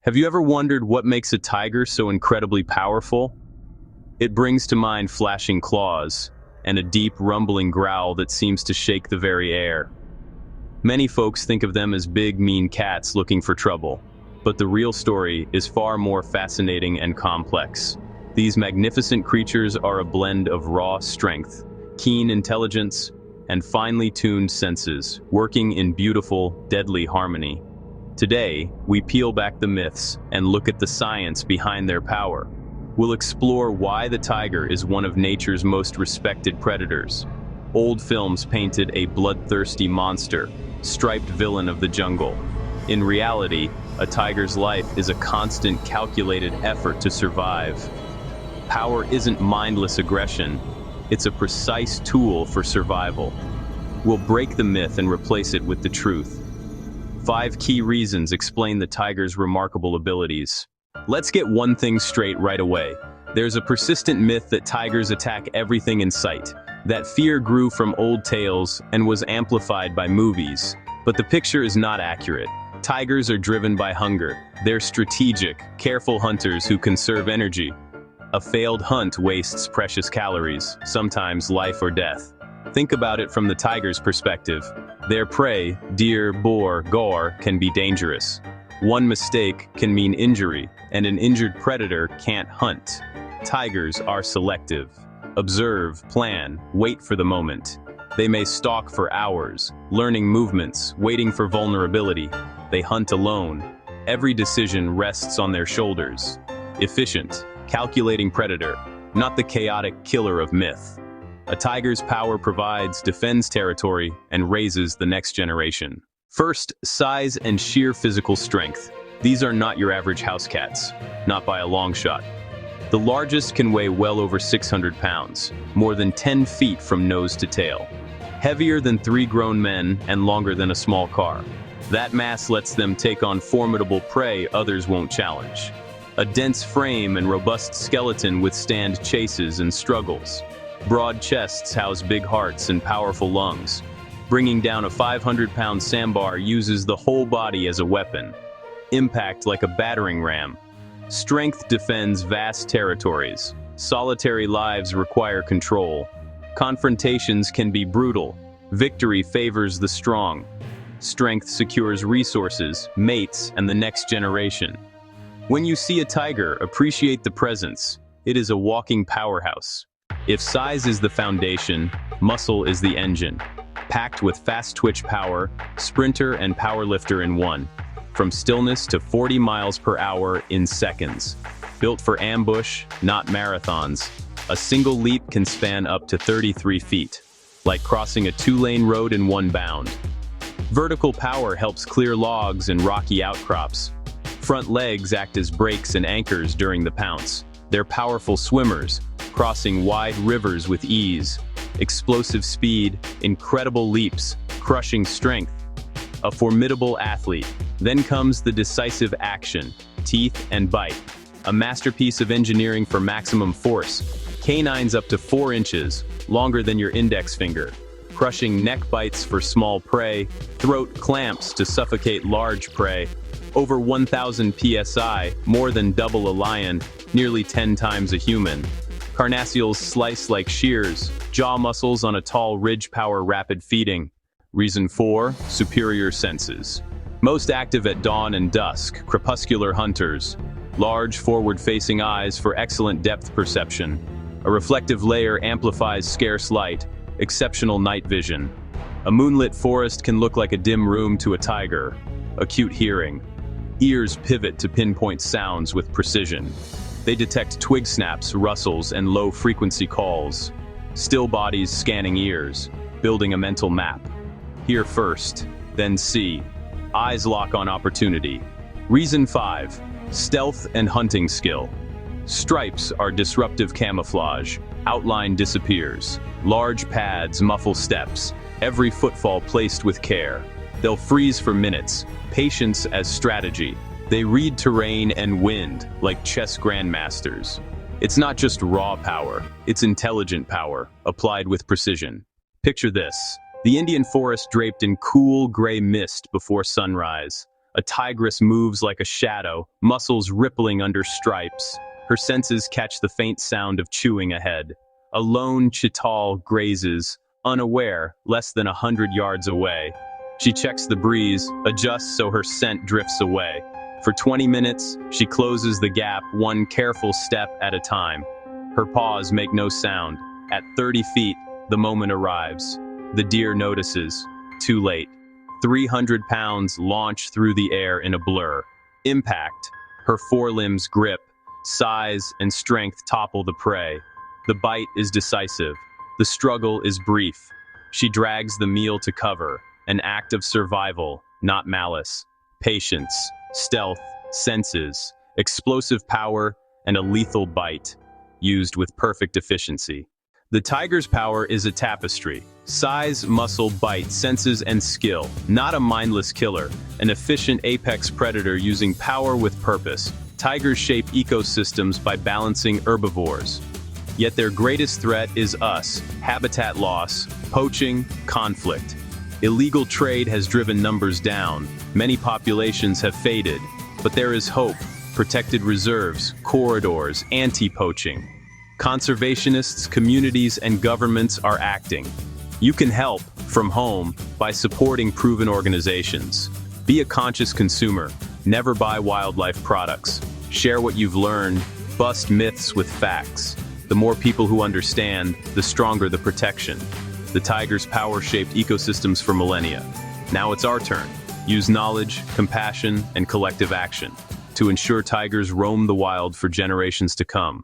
Have you ever wondered what makes a tiger so incredibly powerful? It brings to mind flashing claws and a deep, rumbling growl that seems to shake the very air. Many folks think of them as big, mean cats looking for trouble, but the real story is far more fascinating and complex. These magnificent creatures are a blend of raw strength, keen intelligence, and finely tuned senses, working in beautiful, deadly harmony. Today, we peel back the myths and look at the science behind their power. We'll explore why the tiger is one of nature's most respected predators. Old films painted a bloodthirsty monster, striped villain of the jungle. In reality, a tiger's life is a constant, calculated effort to survive. Power isn't mindless aggression, it's a precise tool for survival. We'll break the myth and replace it with the truth. 5 key reasons explain the tiger's remarkable abilities. Let's get one thing straight right away. There's a persistent myth that tigers attack everything in sight. That fear grew from old tales and was amplified by movies. But the picture is not accurate. Tigers are driven by hunger. They're strategic, careful hunters who conserve energy. A failed hunt wastes precious calories, sometimes life or death. Think about it from the tiger's perspective. Their prey, deer, boar, gaur, can be dangerous. One mistake can mean injury, and an injured predator can't hunt. Tigers are selective. Observe, plan, wait for the moment. They may stalk for hours, learning movements, waiting for vulnerability. They hunt alone. Every decision rests on their shoulders. Efficient, calculating predator, not the chaotic killer of myth. A tiger's power provides, defends territory, and raises the next generation. First, size and sheer physical strength. These are not your average house cats, not by a long shot. The largest can weigh well over 600 pounds, more than 10 feet from nose to tail. Heavier than 3 grown men and longer than a small car. That mass lets them take on formidable prey others won't challenge. A dense frame and robust skeleton withstand chases and struggles. Broad chests house big hearts and powerful lungs. Bringing down a 500-pound sambar uses the whole body as a weapon. Impact like a battering ram. Strength defends vast territories. Solitary lives require control. Confrontations can be brutal. Victory favors the strong. Strength secures resources, mates, and the next generation. When you see a tiger, appreciate the presence. It is a walking powerhouse. If size is the foundation, muscle is the engine. Packed with fast twitch power, sprinter and powerlifter in one. From stillness to 40 miles per hour in seconds. Built for ambush, not marathons. A single leap can span up to 33 feet, like crossing a 2-lane road in one bound. Vertical power helps clear logs and rocky outcrops. Front legs act as brakes and anchors during the pounce. They're powerful swimmers, crossing wide rivers with ease. Explosive speed, incredible leaps, crushing strength. A formidable athlete. Then comes the decisive action, teeth and bite. A masterpiece of engineering for maximum force. Canines up to 4 inches, longer than your index finger. Crushing neck bites for small prey, throat clamps to suffocate large prey. Over 1,000 psi, more than double a lion, nearly 10 times a human. Carnassials slice like shears, jaw muscles on a tall ridge power rapid feeding. Reason 4, superior senses. Most active at dawn and dusk, crepuscular hunters. Large forward-facing eyes for excellent depth perception. A reflective layer amplifies scarce light, exceptional night vision. A moonlit forest can look like a dim room to a tiger. Acute hearing. Ears pivot to pinpoint sounds with precision. They detect twig snaps, rustles, and low-frequency calls. Still bodies scanning ears, building a mental map. Hear first, then see. Eyes lock on opportunity. Reason 5, stealth and hunting skill. Stripes are disruptive camouflage. Outline disappears. Large pads muffle steps. Every footfall placed with care. They'll freeze for minutes. Patience as strategy. They read terrain and wind like chess grandmasters. It's not just raw power, it's intelligent power, applied with precision. Picture this. The Indian forest draped in cool gray mist before sunrise. A tigress moves like a shadow, muscles rippling under stripes. Her senses catch the faint sound of chewing ahead. A lone chital grazes, unaware, less than 100 yards away. She checks the breeze, adjusts so her scent drifts away. For 20 minutes, she closes the gap one careful step at a time. Her paws make no sound. At 30 feet, the moment arrives. The deer notices. Too late. 300 pounds launch through the air in a blur. Impact. Her forelimbs grip. Size and strength topple the prey. The bite is decisive. The struggle is brief. She drags the meal to cover. An act of survival, not malice. Patience, stealth, senses, explosive power, and a lethal bite, used with perfect efficiency. The tiger's power is a tapestry. Size, muscle, bite, senses, and skill. Not a mindless killer. An efficient apex predator using power with purpose. Tigers shape ecosystems by balancing herbivores. Yet their greatest threat is us. Habitat loss, poaching, conflict. Illegal trade has driven numbers down. Many populations have faded. But there is hope. Protected reserves, corridors, anti-poaching. Conservationists, communities, and governments are acting. You can help, from home, by supporting proven organizations. Be a conscious consumer. Never buy wildlife products. Share what you've learned. Bust myths with facts. The more people who understand, the stronger the protection. The tiger's power shaped ecosystems for millennia. Now it's our turn. Use knowledge, compassion, and collective action to ensure tigers roam the wild for generations to come.